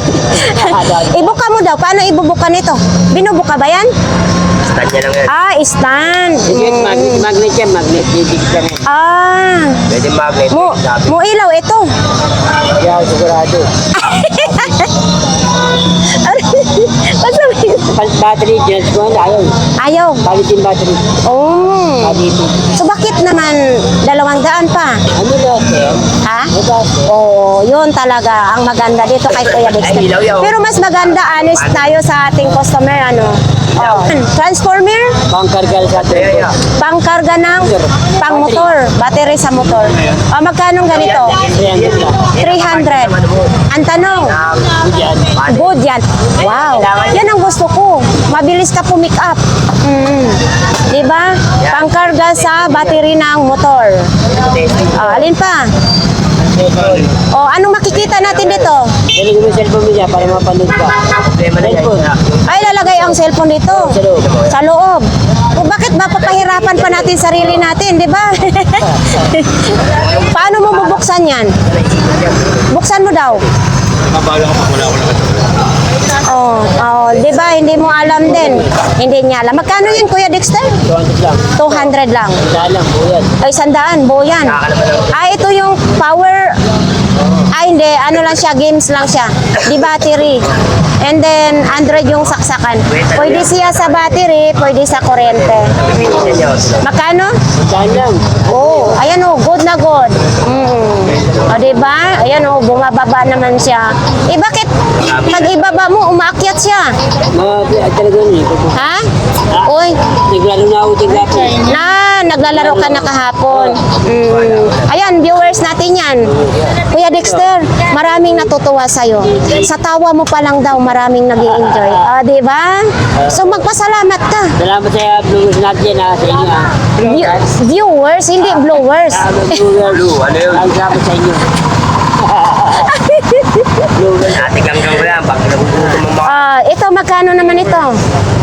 Ibuka mo daw. Paano ibubuka nito? Binubuka ba yan? Stand niya lang yan. Stand. Magnet yan. Magnet. Didig lang yan. Pwede magnet. Mo ilaw ito. Yeah, sigurado. Battery, just ko ayaw. Ayaw. Palitin battery. Oh. Palitin. So bakit naman 200 pa? Ano lahat eh? Ha? Oo, yun talaga ang maganda dito kay Kuya Dexter. Pero mas maganda, honest tayo sa ating customer, ano? Oh. Transformer, Pangkargal sa atin. pangkarga ng pangmotor, battery sa motor. Magkano ganito? 300. Ang tanong, good yan. Wow, yan ang gusto ko. Mabilis ka pumick up. Diba? Pangkarga sa battery ng motor. Alin pa? Anong makikita natin dito? Dali ko yung cellphone mo dyan para mapanood ka. Cellphone. Ay, lalagay ang cellphone dito. Sa loob. Bakit ba papahirapan pa natin sarili natin, di ba? Paano mo bubuksan yan? Buksan mo daw. Mabala ko pag wala ko lang. Di ba? Hindi mo alam din. Hindi niya alam. Magkano yun, Kuya Dexter? 200 lang. 200 lang. Dalang po yan. Ay, 100, buo yan. Ito yung power. Hindi. Ano lang siya, games lang siya. Di battery. And then, Android yung saksakan. Pwede siya sa battery, pwede sa kuryente. Magkano? Dahan lang. Ayan good na good. Diba? Ayan bumababa naman siya. Bakit pag ibaba mo, umaakyat siya? Talaga yun. Ha? Uy, Naglaro na ako tigla po. naglalaro ka na kahapon. Ayan, viewers natin yan. Kuya Dexter, maraming natutuwa sa'yo. Sa tawa mo pa lang daw, maraming nag-i-enjoy. Diba? So, magpasalamat ka. Salamat sa viewers natin sa inyo. Viewers, hindi blowers. Blue, ano yun? Salamat sa inyo. Ate ganggang ko yan, pag nagugutom mo Ito, magkano naman ito?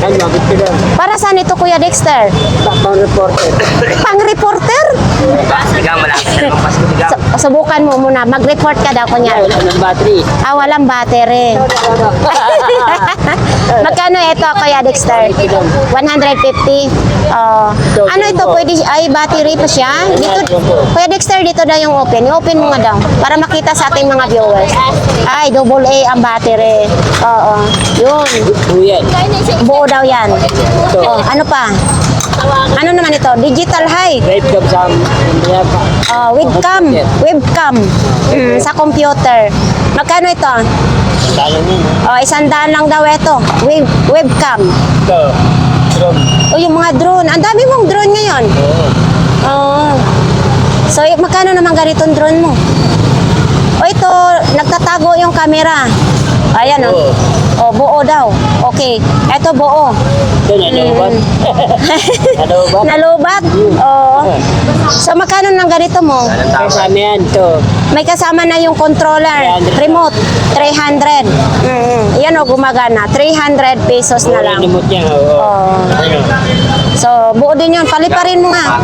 Ay, bakit ka lang? Para saan ito, Kuya Dexter? Pang reporter. Pang-reporter? Tigang, malapit na naman Pasko, tigang. Subukan mo muna. Mag-report ka daw, kunya. Wala ng battery. Walang battery. Magkano ito, Kuya Dexter? 150. Ano ito? Pwede, battery pa siya? Dito, Kuya Dexter, dito daw yung open. I-open mo nga daw. Para makita sa ating mga viewers. Ay, double A ang battery. Yun. Buyan. Buo daw yan. Ano pa? Ano naman ito? Digital high. Drive ka sa Webcam. Sa computer. Magkano ito? Dalang yun. 100 lang daw ito. Webcam. Ito. Yung mga drone. Ang dami mong drone ngayon. So, magkano naman ganitong drone mo? Ito, nagtatago yung camera. Ayan buo daw. Okay. Ito buo. Ito, nalobat. Nalobat? Nalobat? So, magkano ng ganito mo? Kasama yan. Ito. May kasama na yung controller, remote, 300. Yan o, gumagana. 300 pesos na lang. Remote niya, oo. Oh. Ano? So, buo din yun. Paliparin mo nga.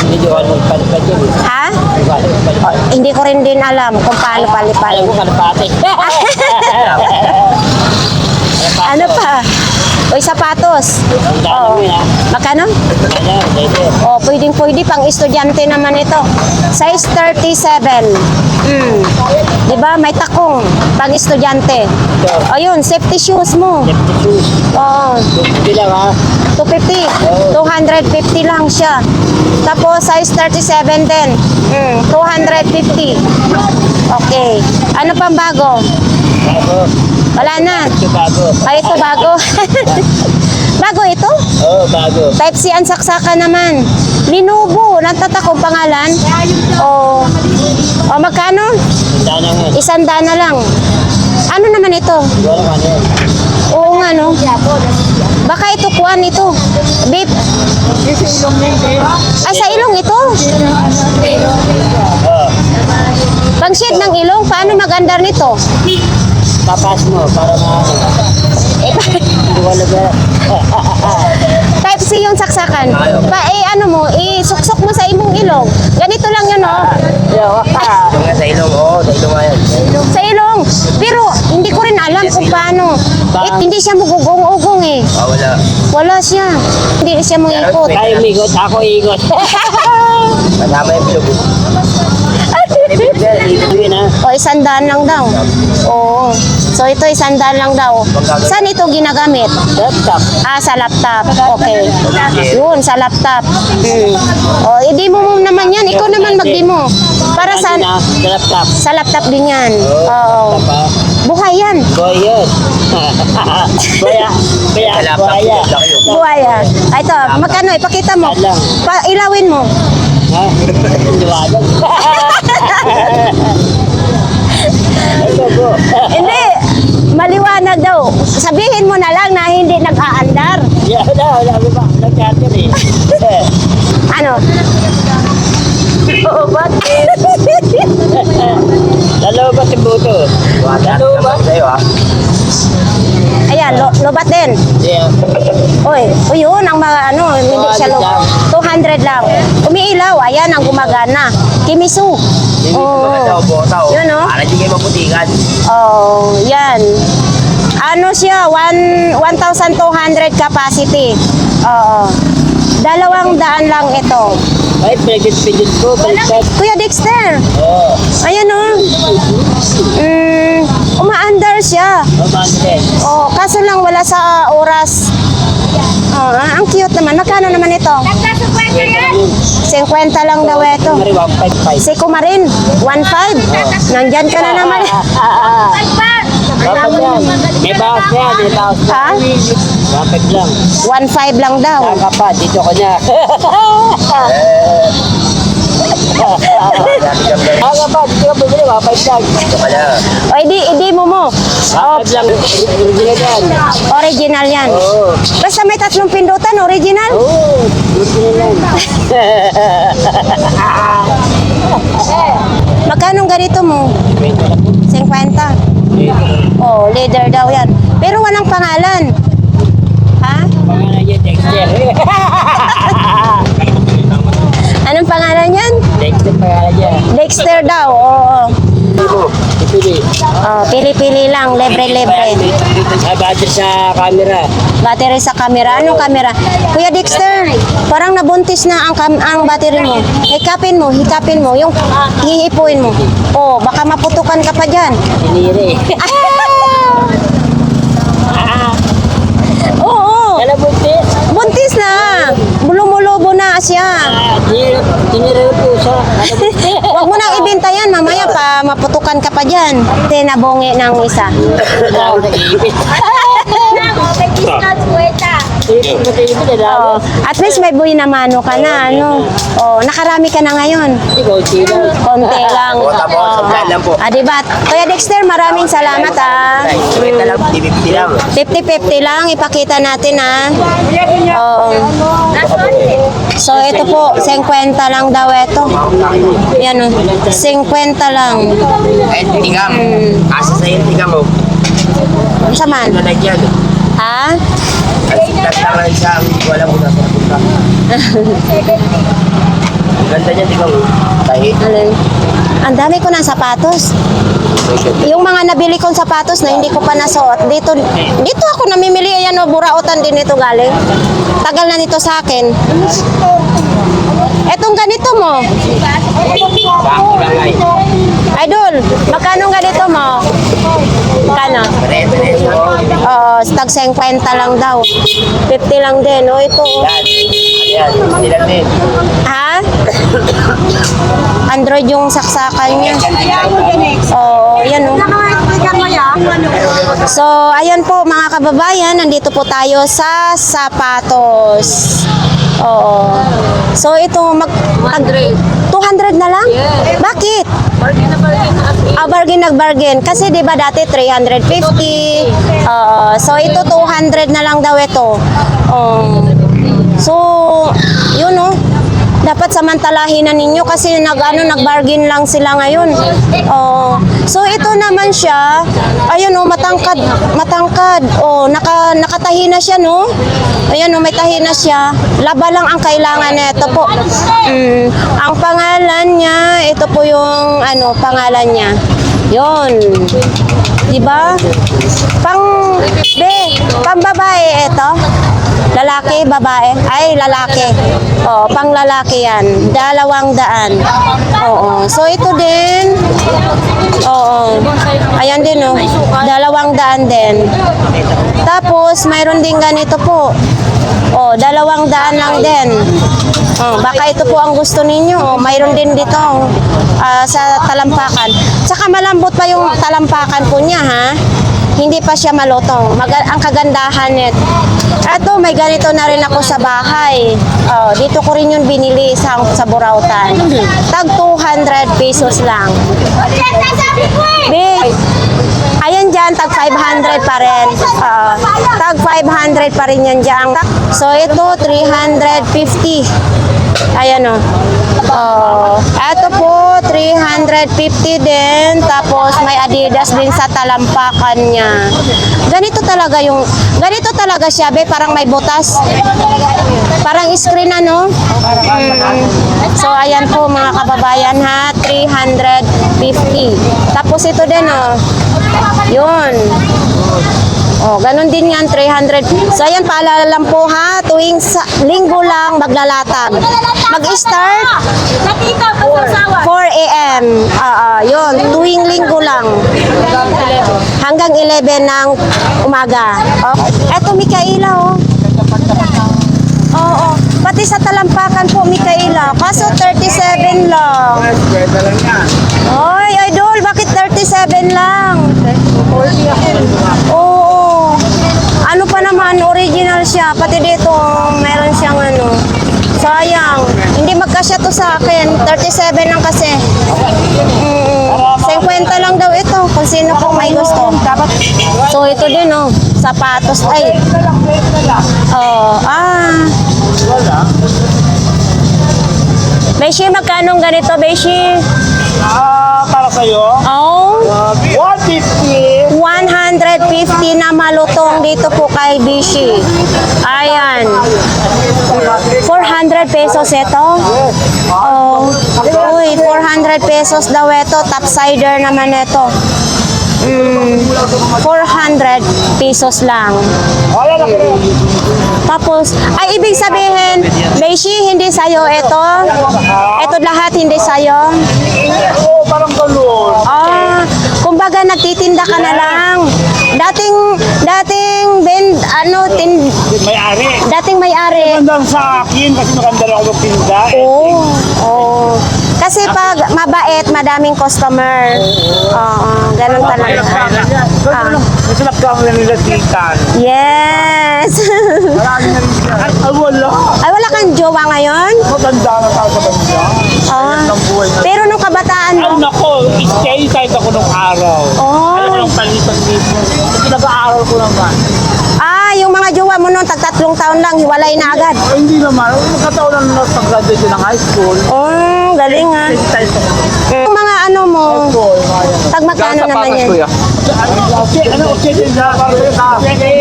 Medyo ano, palipad yun. Ha? Palipad. Oh, hindi ko rin din alam kung paano Alam paliparin. ko kalapate. Ano pa? Uy, sapatos. Daan mo yun, ha? Magkano? Ano, dito. Oh, pwedeng-pwede pang estudyante naman ito. Size 37. Di ba? May takong pang estudyante. O yun, safety shoes mo. Safety shoes. Oh, Hindi lang, ha? 250. 250 lang siya. Tapos size 37 din. 250. Okay. Ano pang bago? Bago. Wala na. Ito bago. Ay, ito bago. Bago ito? Oo, bago. Type C ang saksakan naman. Lenovo, natatakong pangalan. O, magkano? Daan na nga. 100 na lang. Ano naman ito? Wala ka ano yun. Oo nga, no? Baka ito, kuwan ito. Beep. Ay, sa ilong ito. Oo. Pang shade ng ilong, paano mag-andar nito? Papas mo para maano. Hindi wala ba? Type C yung saksakan. Ano mo, isuksok mo sa imong ilong. Ganito lang yun, oh. Yung nga sa ilong, oo. Sa ilong nga yan. Sa ilong. Pero hindi ko rin alam kung paano. Hindi siya mugugong-ugong eh. Wala. Wala siya. Hindi siya mungikot. Tayo migot, ako igot. Kasama yung bilog. Ibigin, ha? O, 100 lang daw. Oo. So, ito 100 lang daw. Saan ito ginagamit? Laptop. Ah, sa laptop. Okay. Yun, sa laptop. O, i-demo mo naman yan. Ikaw naman mag-demo. Para sa... Sa laptop. Sa laptop din yan. Oo. Buhay yan. Boy, yun. Buya. Buya. Buhay yan. Ah, ito, magkano? Ipakita mo. Ilawin mo. Ha? Liwanag. Ito po. Hindi. Maliwanag daw. Sabihin mo na lang na hindi nag-aandar. Yan na, wala mo ba? Nag-cater eh. Ano? Oo, ba't? Lalo ba si Buto? Lalo ba? Sa'yo, ha? Ayan, lobat din. Yeah. Uy, yun ang mga ano, hindi siya 200 lang. Umiilaw, ayan ang gumagana. Kimisu. Oo. Yun, no? Para di kayo maputikan. Oh, yan. Ano siya, 1,200 capacity. Oo. 200 lang ito. Ay, pinagpipigit ko. Baliktad. Kuya Dexter, Oo. ayan o. Umaandar siya. Mamandre. Oh, kaso lang wala sa oras. Oh, ang cute naman. Magkano naman ito? 50 lang daw ito. Mari 155. Si Kumarin, 1.5. Nandyan ka na naman. Dapat yan. May bawas na yan. May bawas na. Ha? Dapat lang. 1.5 lang daw. Saka pa. Dito ko na. Saka pa. Dito ko bumili. 155 lang. Wala. O, idi mo mo. 155 lang. Original yan. Original yan. Oo. Basta may 3 pindutan, original. Oo. Original yan. Magkano ganito mo? 50. Oh, leather daw yan. Pero walang pangalan. Ha? Pangalan niya Dexter. Anong pangalan yan? Dexter pangalan niya. Dexter daw. Oo. Ipili. Oh, pili-pili lang, libre-libre. Battery sa camera. Battery sa camera. Anong camera? Kuya Dexter, parang nabuntis na ang battery mo. Hikapin mo. Yung hihipuin mo. Oh, baka maputukan ka pa dyan. Sinire. Oo. Kala buntis. Buntis na. Lumulubo na siya. Tinira yung pusa. Kala buntis. Huwag mo nang ibenta yan. Mamaya pa maputukan ka pa dyan. Tinabongi ng isa. Wala ako nag-iipit. Oh, at least may buhay na mano ka na, ano. Oh, nakarami ka na ngayon. Konti lang. O, tapos, supply lang po. Diba? Kuya Dexter, maraming salamat, Kwenta lang, 50 lang. 50-50 lang, ipakita natin, Oo. So, ito po, 50 lang daw ito. Yan, 50 lang. Eh, tingam. Kasi sa yung tingam mo. Saman? Ano na dyan? Ha? Kasi lang isang, hindi ko alam kung nasa napunta. Ganda niya, tingam mo. Tahi. Alin? Ang dami ko ng sapatos. Yung mga nabili kong sapatos na hindi ko pa nasuot, dito ako namimili. Ayan o, burautan din ito galing. Tagal na nito sa akin. Etong ganito mo. Idol, magkano ganito mo? Magkano? Oo, tag 50 lang daw. 50 lang din. O, ito. Yan, hindi lang din. Ha? Android yung saksakan niya. Oo, yan o. So, ayan po mga kababayan, nandito po tayo sa sapatos. Oo. So, ito, 200 na lang? Bakit? Bargain nag-bargain. Kasi di ba dati 350. So, ito 200 na lang daw ito. So, yun o. Dapat samantalahin na ninyo kasi nag-bargain lang sila ngayon. So ito naman siya, ayun matangkad. Nakatahi na siya, no? Ayan may tahi na siya. Laba lang ang kailangan nito po. Ang pangalan niya, ito po yung pangalan niya. Yon. 'Di ba? Pang babae ito. Lalaki, babae? Ay, lalaki. Pang lalaki yan. 200. Oo. So, ito din. Oo. Ayan din, 200 din. Tapos, mayroon din ganito po. 200 lang din. Baka ito po ang gusto ninyo. Mayroon din dito sa talampakan. Saka malambot pa yung talampakan po niya, ha? Hindi pa siya malutong. Ang kagandahan nito. Ito, may ganito na rin ako sa bahay. Dito ko rin yung binili sa Burautan. Tag 200 pesos lang. Ayan dyan, tag 500 pa rin. Tag 500 pa rin yan dyan. So, ito, 350. Ayan o. Ito po, 350 din. Tapos, may Adidas din sa talampakan niya. Ganito talaga siya, be. Parang may butas. Parang screen, So, ayan po, mga kababayan, ha. 350. Tapos, ito din, Yun. Ganun din yan, 300. So, ayan, paalala lang po, ha. Tuwing linggo lang, maglalatag. Mag-start 4 a.m. Yun, tuwing linggo lang. Hanggang 11 ng umaga. Eto, Mikaela, Oo. Pati sa talampakan po, Mikaela. Kaso 37 lang. Oy, idol, bakit 37 lang? Oo. Ano pa naman, original siya. Pati dito, meron siyang sayang. Hindi magkasya to sa akin. 37 lang kasi. 50 lang daw ito kung sino pong may gusto. So, ito din, sapatos. Ay. Beshi, magkano ganito, Beshi? Para sa'yo, 150. 150 na malutong dito po kay Beshi. Ayan. 400 pesos ito. Uy, 400 pesos daw ito. Topsider naman ito. 400 pesos lang. Tapos, ay ibig sabihin, Beshi, hindi sa'yo ito? Ito lahat hindi sa'yo? Oo, parang galon. Kumbaga nagtitinda ka na lang. Dating may-ari. Magandang sa akin kasi maganda lang ako magtinda. Kasi pag mabait, madaming customer. Ganun talaga. Masarap ka ang nilatitan. Yes. Marami na wala. Ay, wala kang jowa ngayon? Maganda na tayo sa kanila. Ah. Pero nung kabataan Ay, mo? nako, stay type ako nung araw. Oh. Alam mo yung palitan dito. Nag-aaral ko naman. Ah, yung mga jowa mo noon, tag-3 taon lang, hiwalay na agad. Ay, hindi naman. Magkataon na pag-graduate ng high school. Oh, galing ha. Stay type ako. Yung mga ano mo, tag magkano naman yan? Ano,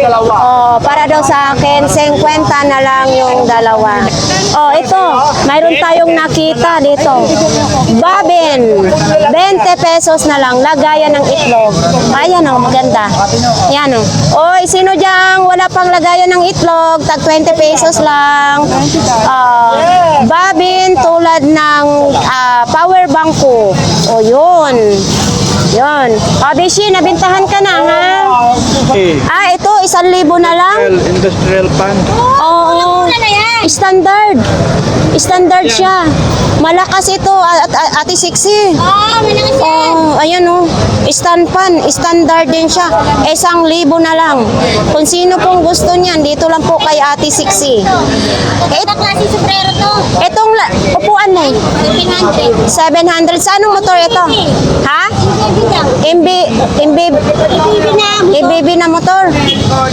dalawa. Oh, para daw sa akin, 50 na lang yung dalawa. Oh, ito, mayroon tayong nakita dito. Babin, 20 pesos na lang, lagayan ng itlog. Ayan oh, maganda. Yan oh. Oy, sino dyan wala pang lagayan ng itlog, tag 20 pesos lang. Babin tulad ng power bank ko. O yun. Yun. O, Bishi, nabintahan ka na, ha? Ah, ito, 1,000 na lang. Industrial pan. Oo. Standard. Standard siya. Malakas ito, Ate Sixi. Oh, ayan oh. Stand pan, standard din siya. 1,000 na lang. Kung sino pong gusto niyan, dito lang po kay Ate Sixi. Ito klase sombrero to. Itong upuan mo, 700. 700. Sa anong motor ito? Ha? MB, MB na motor.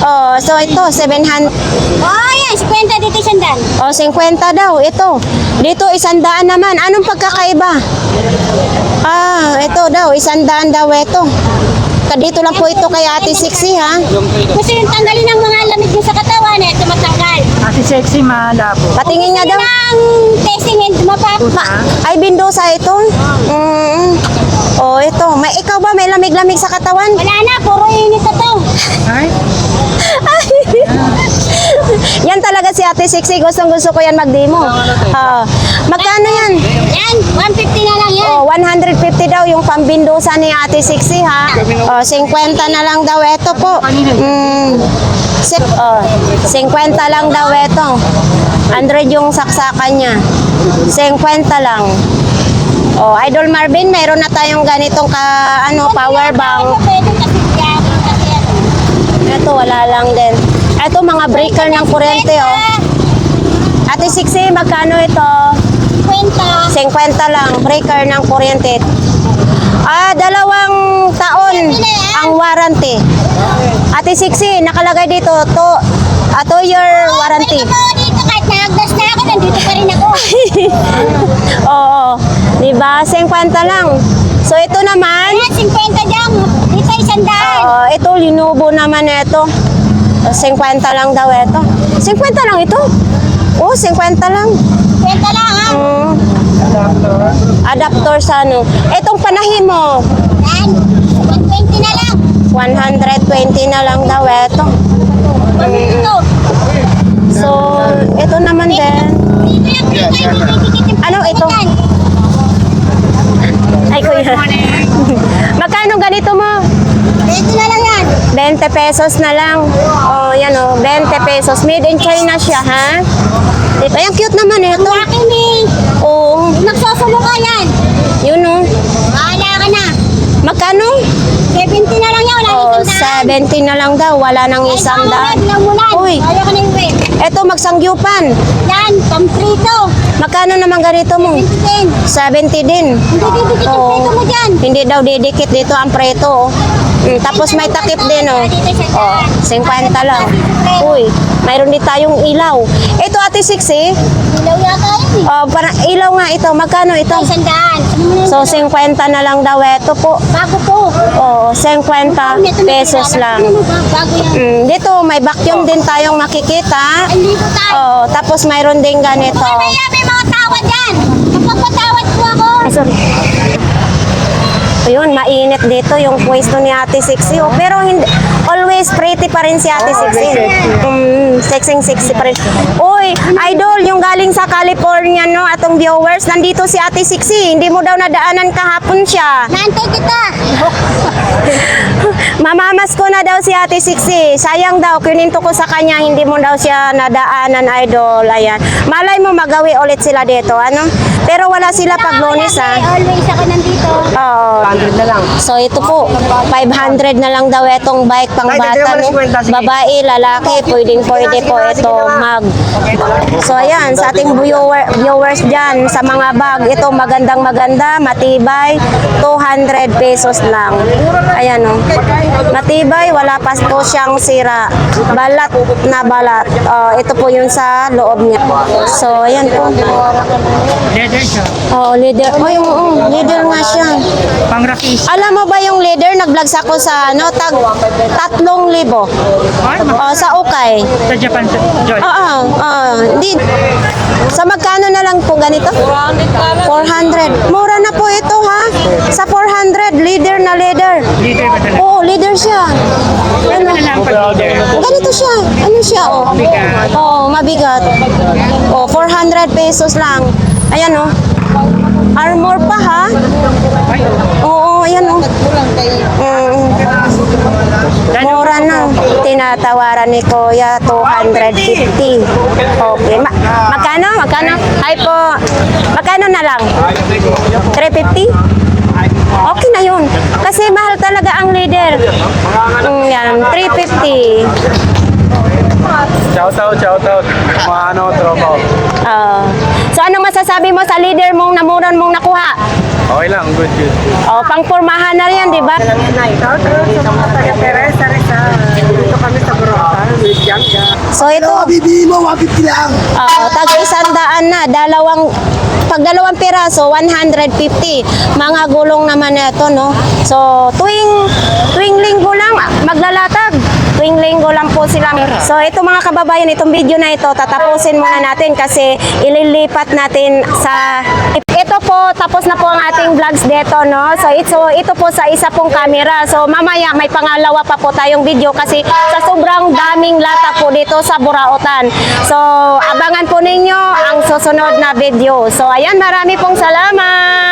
Oh, so ito, 700. Oh, yan. 50 dito sandal. O, 50 daw. Ito. Dito, 100 naman. Anong pagkakaiba? Ah, ito daw. 100 daw ito. Dito lang po ito kay Ate Sixi, ha? Gusto yung tanggalin ng mga lamig nyo sa katawan, ito matanggal. Ate sexy, mahal po. Patingin nga daw. Ang testing and Ay, bindosa ito? Oh, ito. Ikaw ba may lamig-lamig sa katawan? Wala na, puro init na to. Yan talaga si Ate Sixi. Gustong-gusto ko yan mag-demo. Magkano yan? Yan, 150 na lang yan. Oh, 150 daw yung pambindusa ni Ate Sixi, ha? Oh, 50 na lang daw ito po. 50 lang daw ito. 100 yung saksakan niya. 50 lang. Oh, Idol Marvin, meron na tayong ganitong power bank. Pwede kasi yan, kasi ano. Ito, wala lang din. Ito, mga breaker ng kuryente, oh. Ate Sixi, magkano ito? 50. 50 lang, breaker ng kuryente. 2 taon ang warranty. Ate Sixi, nakalagay dito, 2-year warranty. Pwede ko dito, kahit nagdas na ako, nandito pa rin ako. Oo, di ba? 50 lang. So, ito naman, Ayan, 50 dyan. Dito 100. ito, linubo naman ito. 50 lang daw ito. 50 lang ito? Oo, 50 lang. 50 lang ha. Adapter sa ano. Itong panahin mo, Yan, 120 na lang. 120 na lang daw ito. Ito. So, ito naman din. Dito lang kayo. Ano ito? Ay, kuya. Magkano ganito mo? Dito na lang yan. 20 pesos na lang. Oh, yan oh, 20 pesos. Made in China siya, ha? Ito, ay, ang cute naman ito. Laki ni. Oo, Magsusulo ka yan. yun oh. Bahala ka na. Magkano? 70 na lang yan. Wala Oh, nang 70 na lang daw. Wala nang 100. Uy, Ayaw ka na yung win. eto magsangyupan. Yan, pamprito. Magkano naman ganito mo? 70 din. 70 din. Hindi didikit ang prito mo dyan. Hindi daw didikit dito ang preto. Oh. Tapos may takip din, oh. Oh, 50 lang. Uy, mayroon din tayong ilaw. Ito, Ate Sixi. Ilaw yata yun eh. Oh, parang ilaw nga ito. Magkano ito? Ay, 100. So, 50 na lang daw ito po. Bago po. Oo, 50 pesos lang. Bago yan. Dito, may vacuum din tayong makikita. Hindi po tayo. Oo, tapos mayroon din ganito. Mamaya may mga tawad yan. Kapag patawad po ako. Ay, sorry. Ayun, mainit dito yung pwesto ni Ate Sixi. Oh, pero hindi, always pretty pa rin si Ate Sixi. Sexy pa rin. Uy, Idol, yung galing sa California, no, atong viewers, nandito si Ate Sixi. Hindi mo daw nadaanan kahapon siya. Nantay kita. Mamamas ko na daw si Ate Sixi. Sayang daw, kininto ko sa kanya, hindi mo daw siya nadaanan, idol. Ayan. Malay mo magawi ulit sila dito, ano? Pero wala sila pag Lunes, ha? Always ako nandito. Oo. 100 na lang. So ito po, 500 na lang daw itong bike pang bata, no? Babae, lalaki, pwede po ito mag. So ayan, sa ating viewers dyan, sa mga bag, ito magandang maganda, matibay, 200 pesos lang. Ayan, no? Matibay, wala pa po siyang sira. Balat na balat. Ito po yun sa loob niya. So ayan po. Leather siya. Oh, leader. Leader nga siya. Pang-rakis. Alam mo ba yung leader, nag-vlogs ako sa ano, 3,000. Sa Ukay. Sa Japan, John. Hindi. Sa magkano na lang po ganito? 400. Mura na po ito, ha? Sa 400, leader na leader. Leader ba talaga? Oo, leader siya. Ano? Lang pag-leader. Ganito siya. Ano siya, oh? Mabigat. Oo, mabigat. Oh, 400 pesos lang. Ayan, oh. Armor pa, ha? Oo, ayan, oh. Mura na. Tinatawaran ni Kuya, 250. Okay. Magkano? Magkano? Ay po. Magkano na lang? 350? Okay na yun. Kasi mahal talaga ang leader. Yan, 350. Shout out. Mga tropa. So anong masasabi mo sa leader mong namuran mong nakuha? Okay lang, good. Pangpormahan na rin, di ba? So ito, Bibi mo, 150 lang. tag 100 na, pag dalawang piraso, 150. Mga gulong naman ito, no? So, tuwing linggo lang, maglalatag. Tuwing linggo lang po sila. So, ito mga kababayan, itong video na ito, tatapusin muna natin kasi ililipat natin sa... Ito po, tapos na po ang ating vlogs dito, no? So, ito po sa isa pong camera. So, mamaya may pangalawa pa po tayong video kasi sa sobrang daming lata po dito sa Burautan. So, abangan po ninyo ang susunod na video. So, ayan, marami pong salamat!